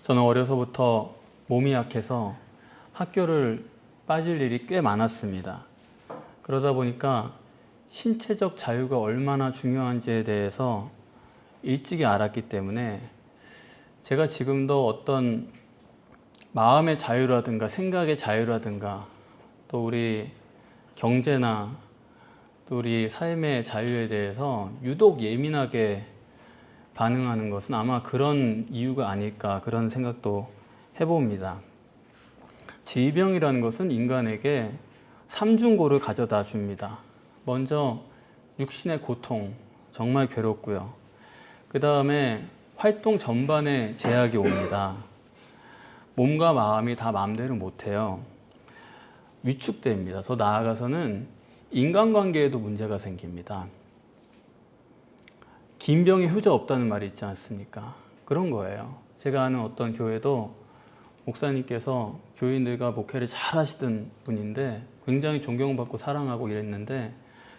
저는 어려서부터 몸이 약해서 학교를 빠질 일이 꽤 많았습니다. 그러다 보니까 신체적 자유가 얼마나 중요한지에 대해서 일찍이 알았기 때문에 제가 지금도 어떤 마음의 자유라든가 생각의 자유라든가 또 우리 경제나 또 우리 삶의 자유에 대해서 유독 예민하게 반응하는 것은 아마 그런 이유가 아닐까, 그런 생각도 해봅니다. 질병이라는 것은 인간에게 삼중고를 가져다 줍니다. 먼저 육신의 고통, 정말 괴롭고요. 그 다음에 활동 전반에 제약이 옵니다. 몸과 마음이 다 마음대로 못해요. 위축됩니다. 더 나아가서는 인간관계에도 문제가 생깁니다. 긴 병에 효자 없다는 말이 있지 않습니까? 그런 거예요. 제가 아는 어떤 교회도 목사님께서 교인들과 목회를 잘 하시던 분인데 굉장히 존경받고 사랑하고 이랬는데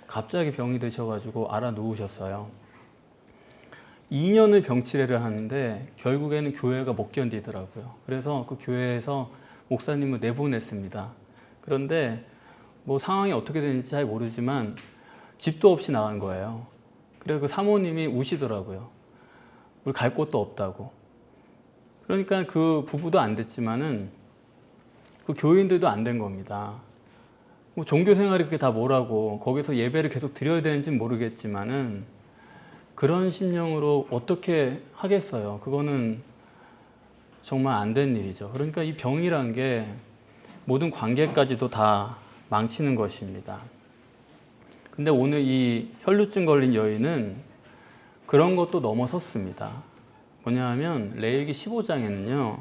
갑자기 병이 드셔가지고 알아 누우셨어요. 2년을 병치레를 하는데 결국에는 교회가 못 견디더라고요. 그래서 그 교회에서 목사님을 내보냈습니다. 그런데 뭐 상황이 어떻게 되는지 잘 모르지만 집도 없이 나간 거예요. 그래서 그 사모님이 우시더라고요. 우리 갈 곳도 없다고. 그러니까 그 부부도 안 됐지만은 그 교인들도 안 된 겁니다. 뭐 종교 생활이 그게 다 뭐라고 거기서 예배를 계속 드려야 되는지는 모르겠지만은 그런 심령으로 어떻게 하겠어요. 그거는 정말 안 된 일이죠. 그러니까 이 병이란 게 모든 관계까지도 다 망치는 것입니다. 근데 오늘 이 혈루증 걸린 여인은 그런 것도 넘어섰습니다. 뭐냐 하면 레위기 15장에는요.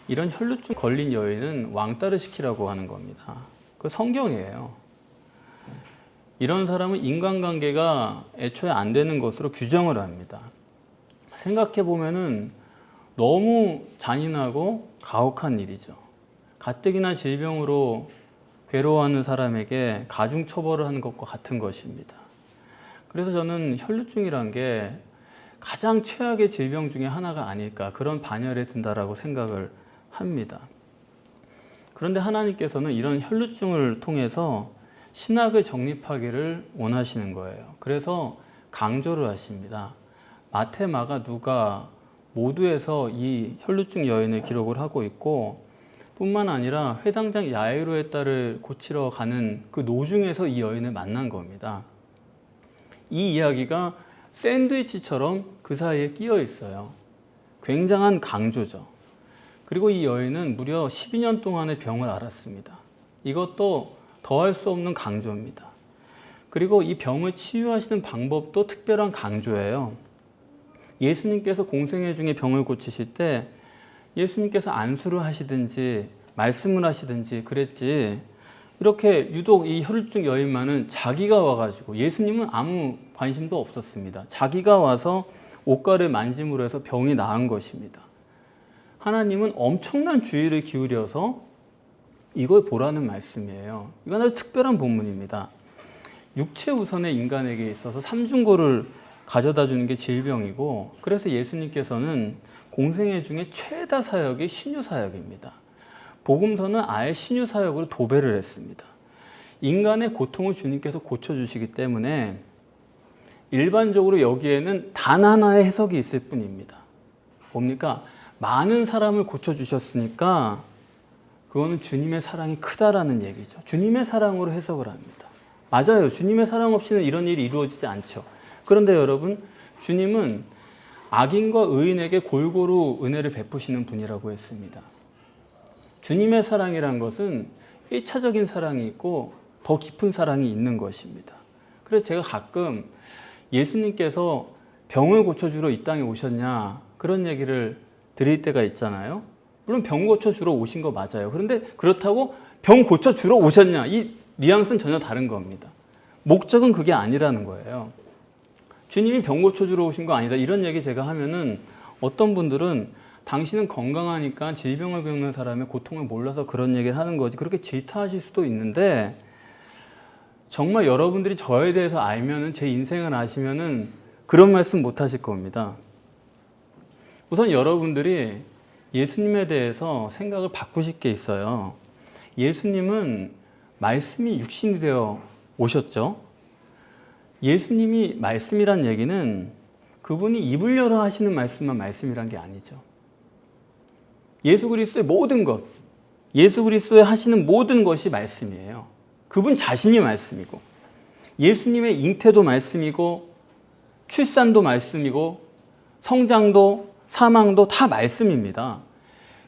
이런 혈루증 걸린 여인은 왕따를 시키라고 하는 겁니다. 그 성경이에요. 이런 사람은 인간관계가 애초에 안 되는 것으로 규정을 합니다. 생각해 보면은 너무 잔인하고 가혹한 일이죠. 가뜩이나 질병으로 괴로워하는 사람에게 가중처벌을 하는 것과 같은 것입니다. 그래서 저는 혈루증이란 게 가장 최악의 질병 중에 하나가 아닐까 그런 반열에 든다라고 생각을 합니다. 그런데 하나님께서는 이런 혈루증을 통해서 신학을 정립하기를 원하시는 거예요. 그래서 강조를 하십니다. 마태, 마가, 누가 모두에서 이 혈루증 여인을 기록을 하고 있고 뿐만 아니라 회당장 야이로의 딸을 고치러 가는 그 노중에서 이 여인을 만난 겁니다. 이 이야기가 샌드위치처럼 그 사이에 끼어 있어요. 굉장한 강조죠. 그리고 이 여인은 무려 12년 동안의 병을 앓았습니다. 이것도 더할 수 없는 강조입니다. 그리고 이 병을 치유하시는 방법도 특별한 강조예요. 예수님께서 공생애 중에 병을 고치실 때 예수님께서 안수를 하시든지 말씀을 하시든지 그랬지 이렇게 유독 이 혈루증 여인만은 자기가 와가지고 예수님은 아무 관심도 없었습니다. 자기가 와서 옷가를 만짐으로 해서 병이 나은 것입니다. 하나님은 엄청난 주의를 기울여서 이걸 보라는 말씀이에요. 이건 아주 특별한 본문입니다. 육체 우선의 인간에게 있어서 삼중고를 가져다 주는 게 질병이고 그래서 예수님께서는 공생애 중에 최다 사역이 신유 사역입니다. 복음서는 아예 신유 사역으로 도배를 했습니다. 인간의 고통을 주님께서 고쳐주시기 때문에 일반적으로 여기에는 단 하나의 해석이 있을 뿐입니다. 뭡니까? 많은 사람을 고쳐주셨으니까 그거는 주님의 사랑이 크다라는 얘기죠. 주님의 사랑으로 해석을 합니다. 맞아요. 주님의 사랑 없이는 이런 일이 이루어지지 않죠. 그런데 여러분, 주님은 악인과 의인에게 골고루 은혜를 베푸시는 분이라고 했습니다. 주님의 사랑이란 것은 1차적인 사랑이 있고 더 깊은 사랑이 있는 것입니다. 그래서 제가 가끔 예수님께서 병을 고쳐주러 이 땅에 오셨냐 그런 얘기를 드릴 때가 있잖아요. 물론 병 고쳐주러 오신 거 맞아요. 그런데 그렇다고 병 고쳐주러 오셨냐 이 뉘앙스는 전혀 다른 겁니다. 목적은 그게 아니라는 거예요. 주님이 병 고쳐주러 오신 거 아니다 이런 얘기 제가 하면은 어떤 분들은 당신은 건강하니까 질병을 겪는 사람의 고통을 몰라서 그런 얘기를 하는 거지 그렇게 질타하실 수도 있는데 정말 여러분들이 저에 대해서 알면은 제 인생을 아시면은 그런 말씀 못 하실 겁니다. 우선 여러분들이 예수님에 대해서 생각을 바꾸실 게 있어요. 예수님은 말씀이 육신이 되어 오셨죠. 예수님이 말씀이란 얘기는 그분이 입을 열어 하시는 말씀만 말씀이란 게 아니죠. 예수 그리스도의 모든 것, 예수 그리스도의 하시는 모든 것이 말씀이에요. 그분 자신이 말씀이고, 예수님의 잉태도 말씀이고, 출산도 말씀이고, 성장도 사망도 다 말씀입니다.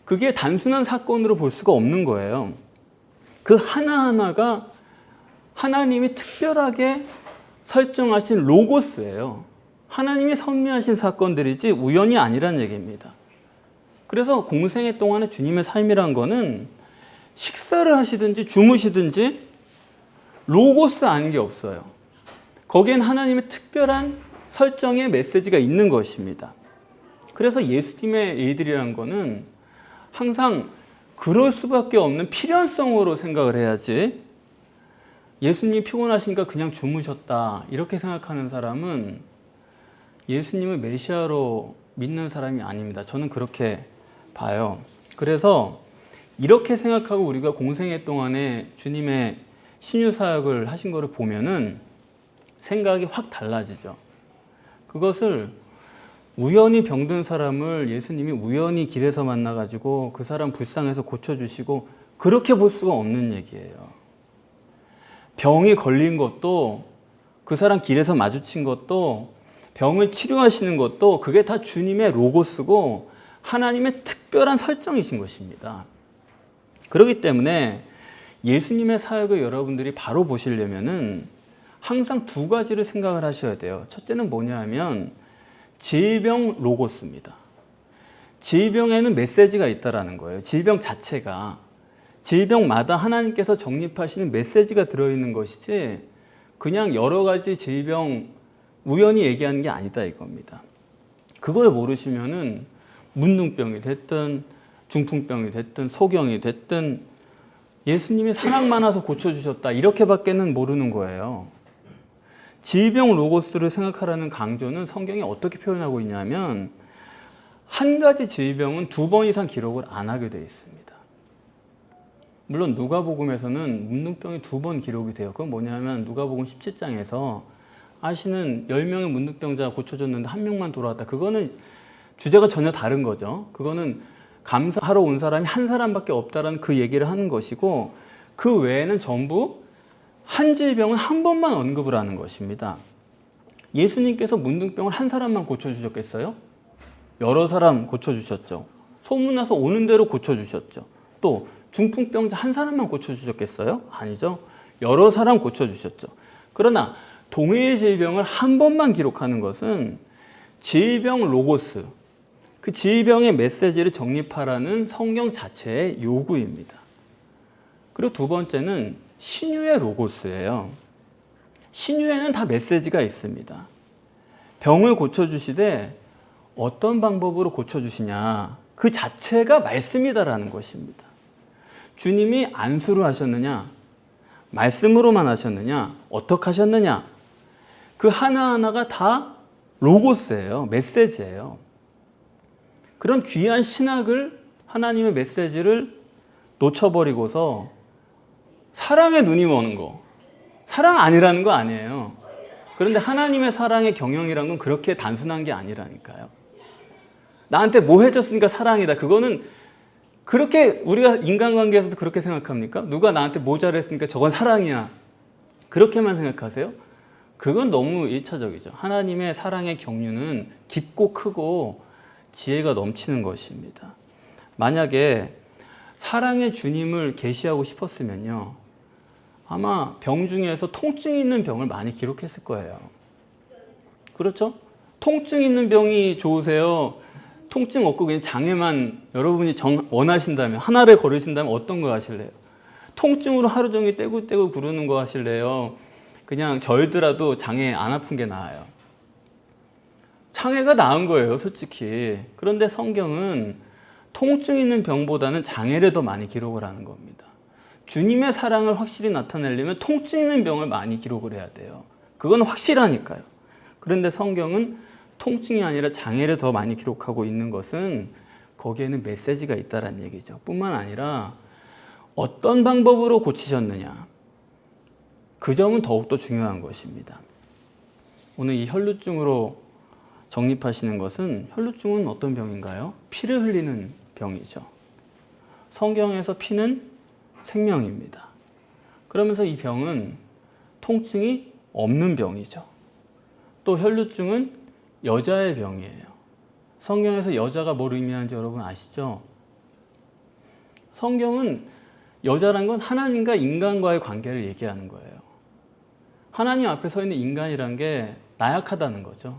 그게 단순한 사건으로 볼 수가 없는 거예요. 그 하나하나가 하나님이 특별하게 설정하신 로고스예요. 하나님이 섭리하신 사건들이지 우연이 아니란 얘기입니다. 그래서 공생애 동안에 주님의 삶이란 거는 식사를 하시든지 주무시든지 로고스 아닌 게 없어요. 거기엔 하나님의 특별한 설정의 메시지가 있는 것입니다. 그래서 예수님의 일들이란 거는 항상 그럴 수밖에 없는 필연성으로 생각을 해야지, 예수님이 피곤하시니까 그냥 주무셨다 이렇게 생각하는 사람은 예수님을 메시아로 믿는 사람이 아닙니다. 저는 그렇게 봐요. 그래서 이렇게 생각하고 우리가 공생애 동안에 주님의 신유사역을 하신 것을 보면은 생각이 확 달라지죠. 그것을 우연히 병든 사람을 예수님이 우연히 길에서 만나가지고 그 사람 불쌍해서 고쳐주시고 그렇게 볼 수가 없는 얘기예요. 병이 걸린 것도, 그 사람 길에서 마주친 것도, 병을 치료하시는 것도 그게 다 주님의 로고스고 하나님의 특별한 설정이신 것입니다. 그렇기 때문에 예수님의 사역을 여러분들이 바로 보시려면은 항상 두 가지를 생각을 하셔야 돼요. 첫째는 뭐냐 하면 질병 로고스입니다. 질병에는 메시지가 있다라는 거예요. 질병 자체가, 질병마다 하나님께서 정립하시는 메시지가 들어있는 것이지 그냥 여러 가지 질병 우연히 얘기하는 게 아니다 이겁니다. 그걸 모르시면은 문둥병이 됐든 중풍병이 됐든 소경이 됐든 예수님이 사랑 많아서 고쳐주셨다 이렇게밖에는 모르는 거예요. 질병 로고스를 생각하라는 강조는 성경이 어떻게 표현하고 있냐면 한 가지 질병은 2번 이상 기록을 안 하게 되어 있습니다. 물론 누가복음에서는 문둥병이 2번 기록이 돼요. 그건 뭐냐면 누가복음 17장에서 아시는 10명의 문둥병자가 고쳐졌는데 1명만 돌아왔다. 그거는 주제가 전혀 다른 거죠. 그거는 감사하러 온 사람이 한 사람밖에 없다라는 그 얘기를 하는 것이고, 그 외에는 전부 한 질병은 한 번만 언급을 하는 것입니다. 예수님께서 문둥병을 한 사람만 고쳐주셨겠어요? 여러 사람 고쳐주셨죠. 소문나서 오는 대로 고쳐주셨죠. 또 중풍병자 한 사람만 고쳐주셨겠어요? 아니죠. 여러 사람 고쳐주셨죠. 그러나 동일의 질병을 한 번만 기록하는 것은 질병 로고스, 그 질병의 메시지를 정립하라는 성경 자체의 요구입니다. 그리고 두 번째는 신유의 로고스예요. 신유에는 다 메시지가 있습니다. 병을 고쳐주시되 어떤 방법으로 고쳐주시냐, 그 자체가 말씀이다라는 것입니다. 주님이 안수를 하셨느냐, 말씀으로만 하셨느냐, 어떻게 하셨느냐, 그 하나하나가 다 로고스예요. 메시지예요. 그런 귀한 신학을, 하나님의 메시지를 놓쳐버리고서 사랑의 눈이 머는 거, 사랑 아니라는 거 아니에요. 그런데 하나님의 사랑의 경영이란 건 그렇게 단순한 게 아니라니까요. 나한테 뭐 해줬으니까 사랑이다. 그거는 그렇게 우리가 인간관계에서도 그렇게 생각합니까? 누가 나한테 뭐 잘했으니까 저건 사랑이야. 그렇게만 생각하세요? 그건 너무 1차적이죠. 하나님의 사랑의 경륜은 깊고 크고 지혜가 넘치는 것입니다. 만약에 사랑의 주님을 계시하고 싶었으면요, 아마 병 중에서 통증이 있는 병을 많이 기록했을 거예요. 그렇죠? 통증 있는 병이 좋으세요? 통증 없고 그냥 장애만 여러분이 원하신다면, 하나를 걸으신다면 어떤 거 하실래요? 통증으로 하루 종일 떼굴떼굴 구르는 거 하실래요? 그냥 절더라도 장애 안 아픈 게 나아요. 장애가 나은 거예요, 솔직히. 그런데 성경은 통증 있는 병보다는 장애를 더 많이 기록을 하는 겁니다. 주님의 사랑을 확실히 나타내려면 통증 있는 병을 많이 기록을 해야 돼요. 그건 확실하니까요. 그런데 성경은 통증이 아니라 장애를 더 많이 기록하고 있는 것은 거기에는 메시지가 있다는 얘기죠. 뿐만 아니라 어떤 방법으로 고치셨느냐, 그 점은 더욱더 중요한 것입니다. 오늘 이 혈루증으로 정립하시는 것은, 혈루증은 어떤 병인가요? 피를 흘리는 병이죠. 성경에서 피는 생명입니다. 그러면서 이 병은 통증이 없는 병이죠. 또 혈루증은 여자의 병이에요. 성경에서 여자가 뭘 의미하는지 여러분 아시죠? 성경은 여자란 건 하나님과 인간과의 관계를 얘기하는 거예요. 하나님 앞에 서 있는 인간이란 게 나약하다는 거죠.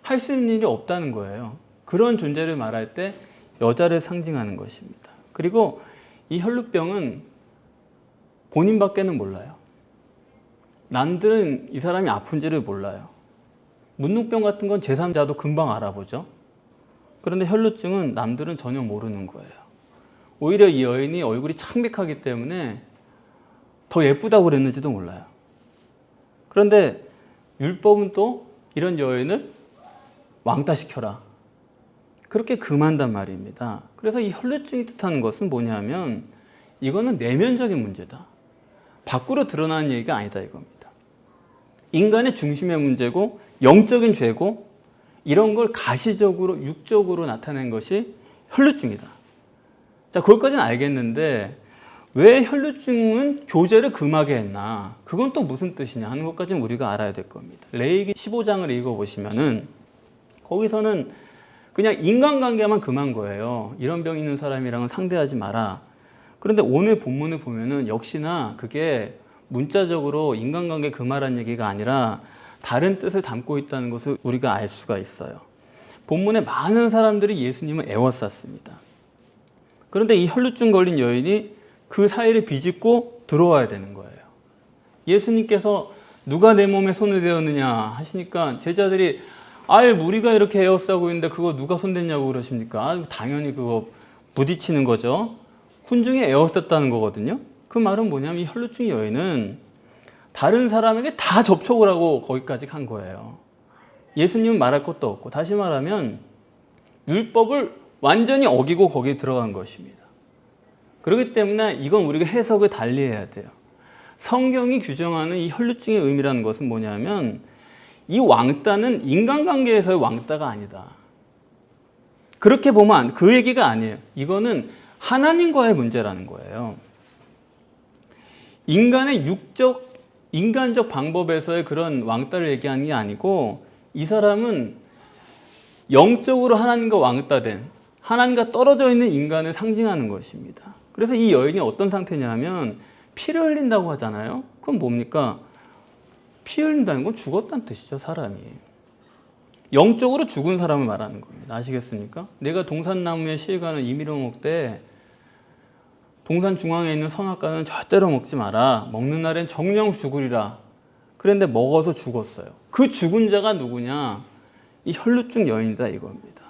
할 수 있는 일이 없다는 거예요. 그런 존재를 말할 때 여자를 상징하는 것입니다. 그리고 이 혈루병은 본인밖에는 몰라요. 남들은 이 사람이 아픈지를 몰라요. 문둥병 같은 건 제3자도 금방 알아보죠. 그런데 혈루증은 남들은 전혀 모르는 거예요. 오히려 이 여인이 얼굴이 창백하기 때문에 더 예쁘다고 그랬는지도 몰라요. 그런데 율법은 또 이런 여인을 왕따시켜라, 그렇게 금한단 말입니다. 그래서 이 혈루증이 뜻하는 것은 뭐냐면, 이거는 내면적인 문제다, 밖으로 드러나는 얘기가 아니다 이겁니다. 인간의 중심의 문제고 영적인 죄고, 이런 걸 가시적으로 육적으로 나타낸 것이 혈루증이다. 자, 거기까지는 알겠는데 왜 혈루증은 교제를 금하게 했나, 그건 또 무슨 뜻이냐 하는 것까지는 우리가 알아야 될 겁니다. 레위기 15장을 읽어보시면은 거기서는 그냥 인간관계만 금한 거예요. 이런 병 있는 사람이랑은 상대하지 마라. 그런데 오늘 본문을 보면은 역시나 그게 문자적으로 인간관계 금하라는 얘기가 아니라 다른 뜻을 담고 있다는 것을 우리가 알 수가 있어요. 본문에 많은 사람들이 예수님을 애워쌌습니다. 그런데 이 혈루증 걸린 여인이 그 사이를 비집고 들어와야 되는 거예요. 예수님께서 누가 내 몸에 손을 대었느냐 하시니까 제자들이, 아예 우리가 이렇게 에워싸고 있는데 그거 누가 손댔냐고 그러십니까? 당연히 그거 부딪히는 거죠. 군중에 에워쌌다는 거거든요. 그 말은 뭐냐면 이 혈루증 여인은 다른 사람에게 다 접촉을 하고 거기까지 간 거예요. 예수님은 말할 것도 없고, 다시 말하면 율법을 완전히 어기고 거기에 들어간 것입니다. 그렇기 때문에 이건 우리가 해석을 달리 해야 돼요. 성경이 규정하는 이 혈루증의 의미라는 것은 뭐냐면, 이 왕따는 인간관계에서의 왕따가 아니다, 그렇게 보면 그 얘기가 아니에요. 이거는 하나님과의 문제라는 거예요. 인간의 인간적 방법에서의 그런 왕따를 얘기하는 게 아니고, 이 사람은 영적으로 하나님과 왕따된, 하나님과 떨어져 있는 인간을 상징하는 것입니다. 그래서 이 여인이 어떤 상태냐면, 피를 흘린다고 하잖아요. 그건 뭡니까? 피 흘린다는 건 죽었다는 뜻이죠, 사람이. 영적으로 죽은 사람을 말하는 겁니다. 아시겠습니까? 내가 동산나무의 실과는 임의로 먹되 동산 중앙에 있는 선악과는 절대로 먹지 마라. 먹는 날엔 정령 죽으리라. 그런데 먹어서 죽었어요. 그 죽은 자가 누구냐? 이 혈루증 여인이다 이겁니다.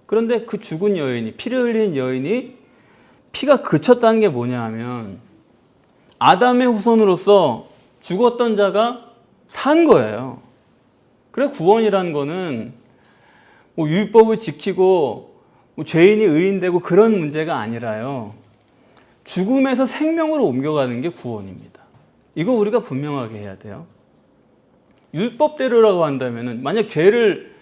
그런데 그 죽은 여인이, 피를 흘린 여인이 피가 그쳤다는 게 뭐냐 하면, 아담의 후손으로서 죽었던 자가 산 거예요. 그래서 구원이라는 거는 뭐 율법을 지키고 뭐 죄인이 의인되고 그런 문제가 아니라요, 죽음에서 생명으로 옮겨가는 게 구원입니다. 이거 우리가 분명하게 해야 돼요. 율법대로라고 한다면, 만약 죄를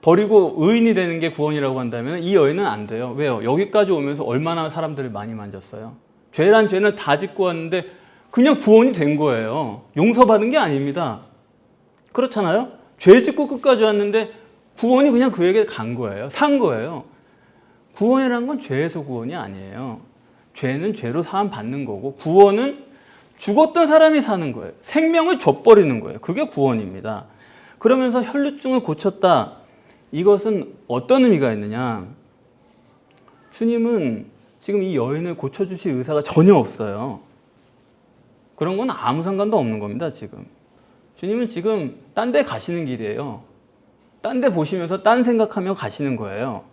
버리고 의인이 되는 게 구원이라고 한다면 이 여인은 안 돼요. 왜요? 여기까지 오면서 얼마나 사람들을 많이 만졌어요. 죄란 죄는 다 짓고 왔는데 그냥 구원이 된 거예요. 용서받은 게 아닙니다. 그렇잖아요? 죄 짓고 끝까지 왔는데 구원이 그냥 그에게 간 거예요. 산 거예요. 구원이란 건 죄에서 구원이 아니에요. 죄는 죄로 사함 받는 거고, 구원은 죽었던 사람이 사는 거예요. 생명을 줘버리는 거예요. 그게 구원입니다. 그러면서 혈루증을 고쳤다. 이것은 어떤 의미가 있느냐? 주님은 지금 이 여인을 고쳐주실 의사가 전혀 없어요. 그런 건 아무 상관도 없는 겁니다, 지금. 주님은 지금 딴 데 가시는 길이에요. 딴 데 보시면서 딴 생각하며 가시는 거예요.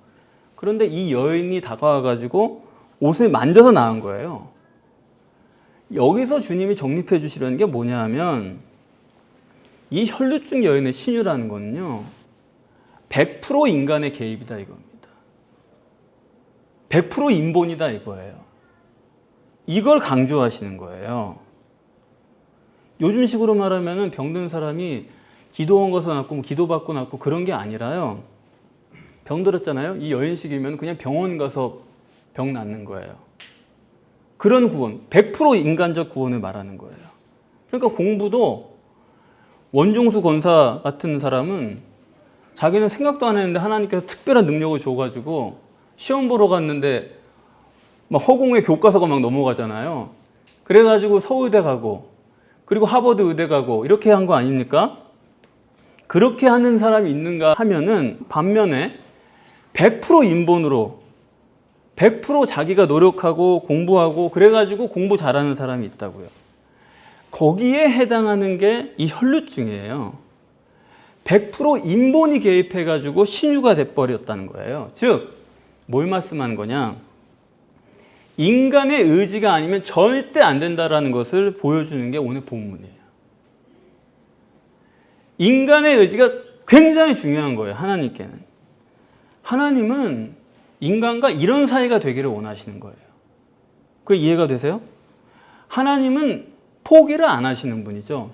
그런데 이 여인이 다가와가지고 옷을 만져서 나은 거예요. 여기서 주님이 정립해 주시려는 게 뭐냐 하면, 이 혈루증 여인의 신유라는 거는요, 100% 인간의 개입이다 이겁니다. 100% 인본이다 이거예요. 이걸 강조하시는 거예요. 요즘식으로 말하면 병든 사람이 기도원 가서 낫고 뭐 기도받고 낫고 그런 게 아니라요. 병들었잖아요. 이 여인식이면 그냥 병원 가서 병 낫는 거예요. 그런 구원, 100% 인간적 구원을 말하는 거예요. 그러니까 공부도 원종수 권사 같은 사람은 자기는 생각도 안 했는데 하나님께서 특별한 능력을 줘가지고 시험 보러 갔는데 막 허공에 교과서가 막 넘어가잖아요. 그래가지고 서울대 가고 그리고 하버드 의대 가고 이렇게 한 거 아닙니까? 그렇게 하는 사람이 있는가 하면은 반면에 100% 인본으로 100% 자기가 노력하고 공부하고 그래가지고 공부 잘하는 사람이 있다고요. 거기에 해당하는 게 이 혈루증이에요. 100% 인본이 개입해가지고 신유가 돼버렸다는 거예요. 즉, 뭘 말씀하는 거냐? 인간의 의지가 아니면 절대 안 된다라는 것을 보여주는 게 오늘 본문이에요. 인간의 의지가 굉장히 중요한 거예요, 하나님께는. 하나님은 인간과 이런 사이가 되기를 원하시는 거예요. 그 이해가 되세요? 하나님은 포기를 안 하시는 분이죠.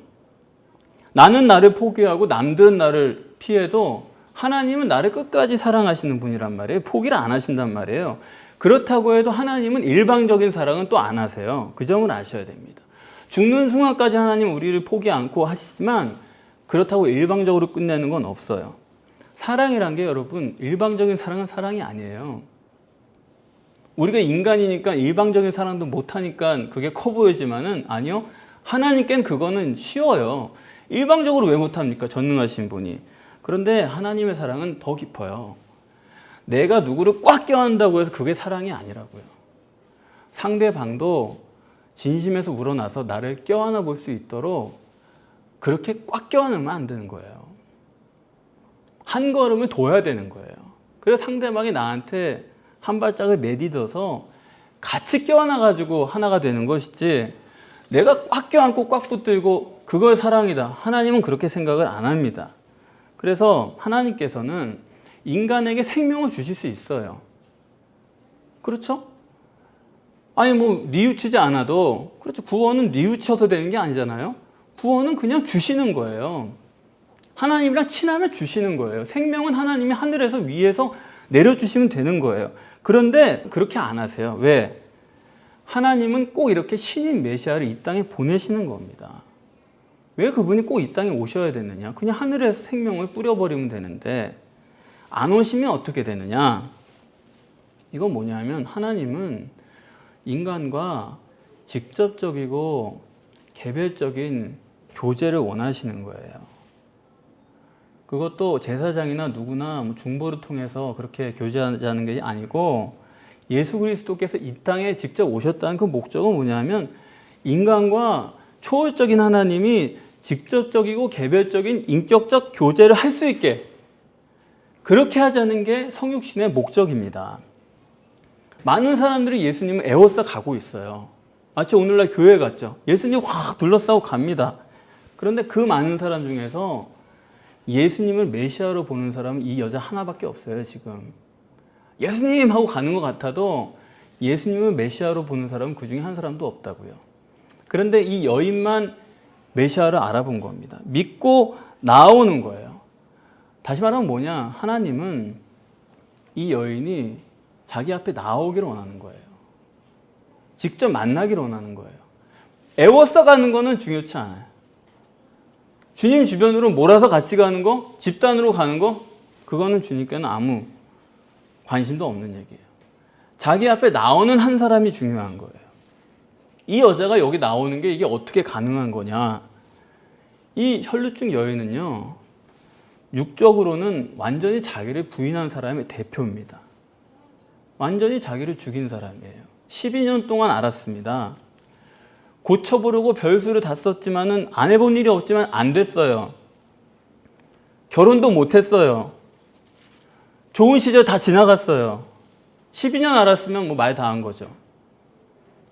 나는 나를 포기하고 남들은 나를 피해도 하나님은 나를 끝까지 사랑하시는 분이란 말이에요. 포기를 안 하신단 말이에요. 그렇다고 해도 하나님은 일방적인 사랑은 또 안 하세요. 그 점을 아셔야 됩니다. 죽는 순간까지 하나님 우리를 포기 않고 하시지만 그렇다고 일방적으로 끝내는 건 없어요. 사랑이란 게 여러분 일방적인 사랑은 사랑이 아니에요. 우리가 인간이니까 일방적인 사랑도 못하니까 그게 커 보이지만은 아니요. 하나님께는 그거는 쉬워요. 일방적으로 왜 못합니까? 전능하신 분이. 그런데 하나님의 사랑은 더 깊어요. 내가 누구를 꽉 껴안는다고 해서 그게 사랑이 아니라고요. 상대방도 진심에서 우러나서 나를 껴안아 볼 수 있도록 그렇게 꽉 껴안으면 안 되는 거예요. 한 걸음을 둬야 되는 거예요. 그래서 상대방이 나한테 한 발짝을 내딛어서 같이 껴안아가지고 하나가 되는 것이지 내가 꽉 껴안고 꽉 붙들고 그걸 사랑이다. 하나님은 그렇게 생각을 안 합니다. 그래서 하나님께서는 인간에게 생명을 주실 수 있어요. 그렇죠? 아니 뭐 뉘우치지 않아도 그렇죠. 구원은 뉘우쳐서 되는 게 아니잖아요. 구원은 그냥 주시는 거예요. 하나님이랑 친하면 주시는 거예요. 생명은 하나님이 하늘에서 위에서 내려주시면 되는 거예요. 그런데 그렇게 안 하세요. 왜? 하나님은 꼭 이렇게 신인 메시아를 이 땅에 보내시는 겁니다. 왜 그분이 꼭 이 땅에 오셔야 되느냐? 그냥 하늘에서 생명을 뿌려버리면 되는데 안 오시면 어떻게 되느냐? 이건 뭐냐면 하나님은 인간과 직접적이고 개별적인 교제를 원하시는 거예요. 그것도 제사장이나 누구나 중보를 통해서 그렇게 교제하자는 게 아니고 예수 그리스도께서 이 땅에 직접 오셨다는 그 목적은 뭐냐면 인간과 초월적인 하나님이 직접적이고 개별적인 인격적 교제를 할 수 있게 그렇게 하자는 게 성육신의 목적입니다. 많은 사람들이 예수님을 애워싸 가고 있어요. 마치 오늘날 교회 갔죠. 예수님 확 둘러싸고 갑니다. 그런데 그 많은 사람 중에서 예수님을 메시아로 보는 사람은 이 여자 하나밖에 없어요, 지금. 예수님 하고 가는 것 같아도 예수님을 메시아로 보는 사람은 그 중에 한 사람도 없다고요. 그런데 이 여인만 메시아를 알아본 겁니다. 믿고 나오는 거예요. 다시 말하면 뭐냐? 하나님은 이 여인이 자기 앞에 나오기를 원하는 거예요. 직접 만나기를 원하는 거예요. 애워싸 가는 거는 중요치 않아요. 주님 주변으로 몰아서 같이 가는 거, 집단으로 가는 거, 그거는 주님께는 아무 관심도 없는 얘기예요. 자기 앞에 나오는 한 사람이 중요한 거예요. 이 여자가 여기 나오는 게 이게 어떻게 가능한 거냐? 이 혈루증 여인은요, 육적으로는 완전히 자기를 부인한 사람의 대표입니다. 완전히 자기를 죽인 사람이에요. 12년 동안 알았습니다. 고쳐보려고 별수를 다 썼지만은 안 해본 일이 없지만 안 됐어요. 결혼도 못했어요. 좋은 시절 다 지나갔어요. 12년 알았으면 뭐 말 다 한 거죠.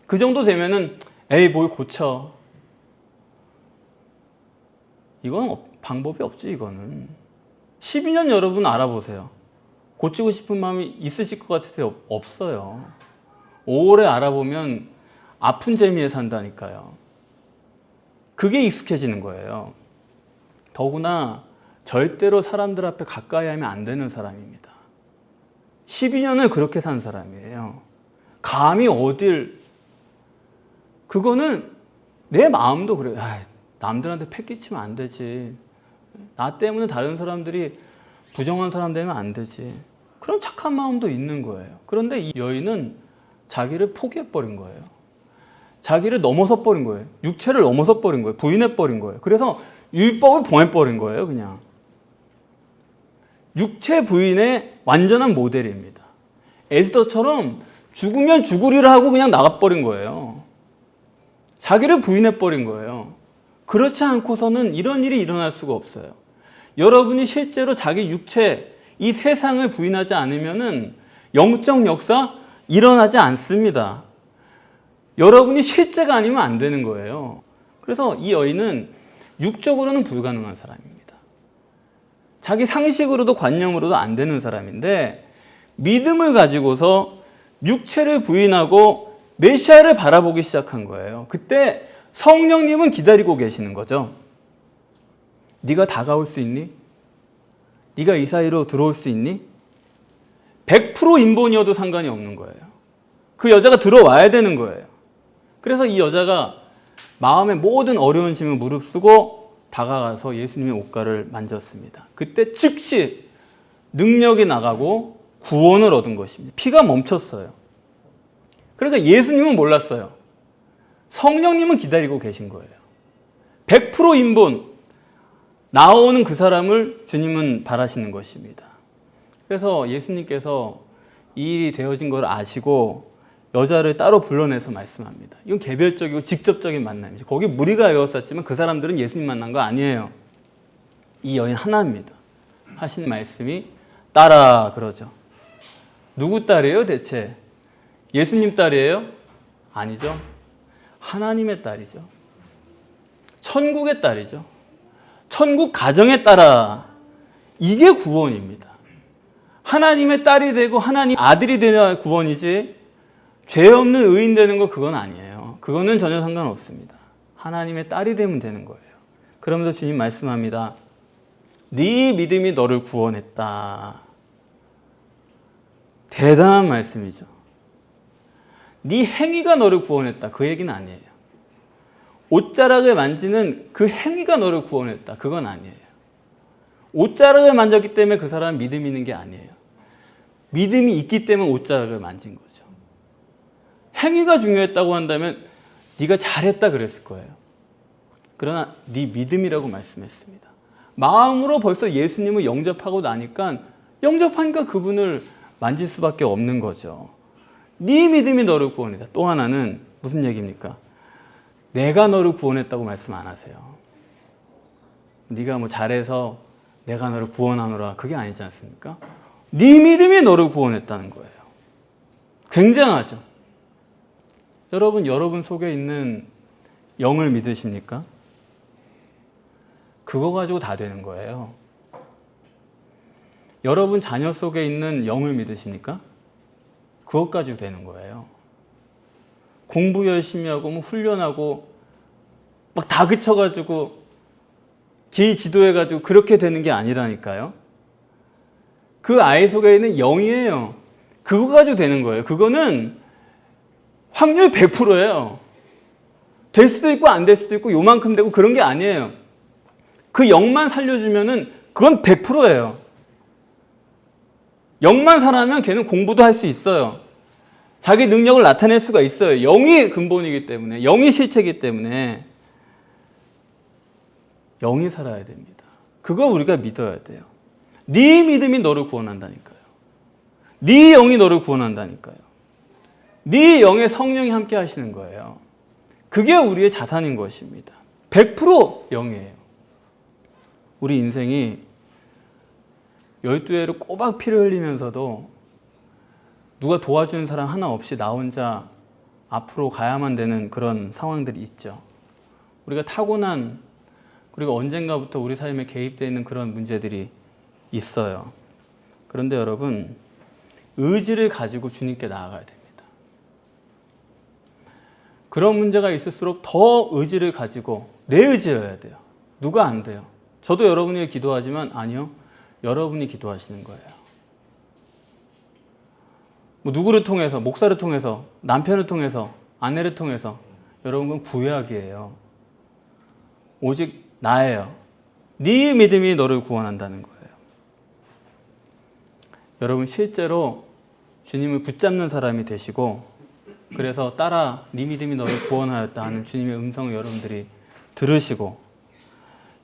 그 정도 되면은 에이 뭘 고쳐. 이건 방법이 없지 이거는. 12년 여러분 알아보세요. 고치고 싶은 마음이 있으실 것 같으세요? 없어요. 오래 알아보면 아픈 재미에 산다니까요. 그게 익숙해지는 거예요. 더구나 절대로 사람들 앞에 가까이 하면 안 되는 사람입니다. 12년을 그렇게 산 사람이에요. 감히 어딜, 그거는 내 마음도 그래요. 남들한테 패기치면 안 되지. 나 때문에 다른 사람들이 부정한 사람 되면 안 되지. 그런 착한 마음도 있는 거예요. 그런데 이 여인은 자기를 포기해버린 거예요. 자기를 넘어서 버린 거예요. 육체를 넘어서 버린 거예요. 부인해 버린 거예요. 그래서 율법을 범해버린 거예요. 그냥. 육체 부인의 완전한 모델입니다. 에스더처럼 죽으면 죽으리라 하고 그냥 나가버린 거예요. 자기를 부인해 버린 거예요. 그렇지 않고서는 이런 일이 일어날 수가 없어요. 여러분이 실제로 자기 육체, 이 세상을 부인하지 않으면은 영적 역사 일어나지 않습니다. 여러분이 실제가 아니면 안 되는 거예요. 그래서 이 여인은 육적으로는 불가능한 사람입니다. 자기 상식으로도 관념으로도 안 되는 사람인데 믿음을 가지고서 육체를 부인하고 메시아를 바라보기 시작한 거예요. 그때 성령님은 기다리고 계시는 거죠. 네가 다가올 수 있니? 네가 이 사이로 들어올 수 있니? 100% 인본이어도 상관이 없는 거예요. 그 여자가 들어와야 되는 거예요. 그래서 이 여자가 마음의 모든 어려운 짐을 무릅쓰고 다가가서 예수님의 옷가를 만졌습니다. 그때 즉시 능력이 나가고 구원을 얻은 것입니다. 피가 멈췄어요. 그러니까 예수님은 몰랐어요. 성령님은 기다리고 계신 거예요. 100% 인본, 나오는 그 사람을 주님은 바라시는 것입니다. 그래서 예수님께서 이 일이 되어진 걸 아시고 여자를 따로 불러내서 말씀합니다. 이건 개별적이고 직접적인 만남이죠. 거기 무리가 에워쌌지만 그 사람들은 예수님 만난 거 아니에요. 이 여인 하나입니다. 하신 말씀이 딸아 그러죠. 누구 딸이에요 대체? 예수님 딸이에요? 아니죠. 하나님의 딸이죠. 천국의 딸이죠. 천국 가정에 따라 이게 구원입니다. 하나님의 딸이 되고 하나님 아들이 되는 구원이지 죄 없는 의인 되는 거 그건 아니에요. 그거는 전혀 상관없습니다. 하나님의 딸이 되면 되는 거예요. 그러면서 주님 말씀합니다. 네 믿음이 너를 구원했다. 대단한 말씀이죠. 네 행위가 너를 구원했다. 그 얘기는 아니에요. 옷자락을 만지는 그 행위가 너를 구원했다. 그건 아니에요. 옷자락을 만졌기 때문에 그 사람은 믿음이 있는 게 아니에요. 믿음이 있기 때문에 옷자락을 만진 거죠. 행위가 중요했다고 한다면 네가 잘했다 그랬을 거예요. 그러나 네 믿음이라고 말씀했습니다. 마음으로 벌써 예수님을 영접하고 나니까 영접하니까 그분을 만질 수밖에 없는 거죠. 네 믿음이 너를 구원했다. 또 하나는 무슨 얘기입니까? 내가 너를 구원했다고 말씀 안 하세요. 네가 뭐 잘해서 내가 너를 구원하노라 그게 아니지 않습니까? 네 믿음이 너를 구원했다는 거예요. 굉장하죠. 여러분 속에 있는 영을 믿으십니까? 그거 가지고 다 되는 거예요. 여러분 자녀 속에 있는 영을 믿으십니까? 그것 가지고 되는 거예요. 공부 열심히 하고 뭐 훈련하고 막 다 그쳐가지고 기 지도해가지고 그렇게 되는 게 아니라니까요. 그 아이 속에 있는 영이에요. 그거 가지고 되는 거예요. 그거는 확률 100%예요. 될 수도 있고 안 될 수도 있고 요만큼 되고 그런 게 아니에요. 그 영만 살려주면은 그건 100%예요. 영만 살아면 걔는 공부도 할 수 있어요. 자기 능력을 나타낼 수가 있어요. 영이 근본이기 때문에, 영이 실체이기 때문에 영이 살아야 됩니다. 그거 우리가 믿어야 돼요. 네 믿음이 너를 구원한다니까요. 네 영이 너를 구원한다니까요. 네 영의 성령이 함께 하시는 거예요. 그게 우리의 자산인 것입니다. 100% 영이에요. 우리 인생이 12회로 꼬박 피를 흘리면서도 누가 도와주는 사람 하나 없이 나 혼자 앞으로 가야만 되는 그런 상황들이 있죠. 우리가 타고난, 그리고 언젠가부터 우리 삶에 개입되어 있는 그런 문제들이 있어요. 그런데 여러분, 의지를 가지고 주님께 나아가야 됩니다. 그런 문제가 있을수록 더 의지를 가지고 내 의지여야 돼요. 누가 안 돼요. 저도 여러분이 위해 기도하지만 아니요. 여러분이 기도하시는 거예요. 뭐 누구를 통해서, 목사를 통해서, 남편을 통해서, 아내를 통해서 여러분 그건 구약이에요. 오직 나예요. 네 믿음이 너를 구원한다는 거예요. 여러분 실제로 주님을 붙잡는 사람이 되시고 그래서 따라 네 믿음이 너를 구원하였다 하는 주님의 음성을 여러분들이 들으시고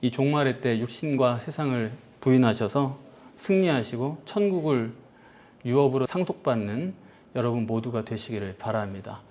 이 종말의 때 육신과 세상을 부인하셔서 승리하시고 천국을 유업으로 상속받는 여러분 모두가 되시기를 바랍니다.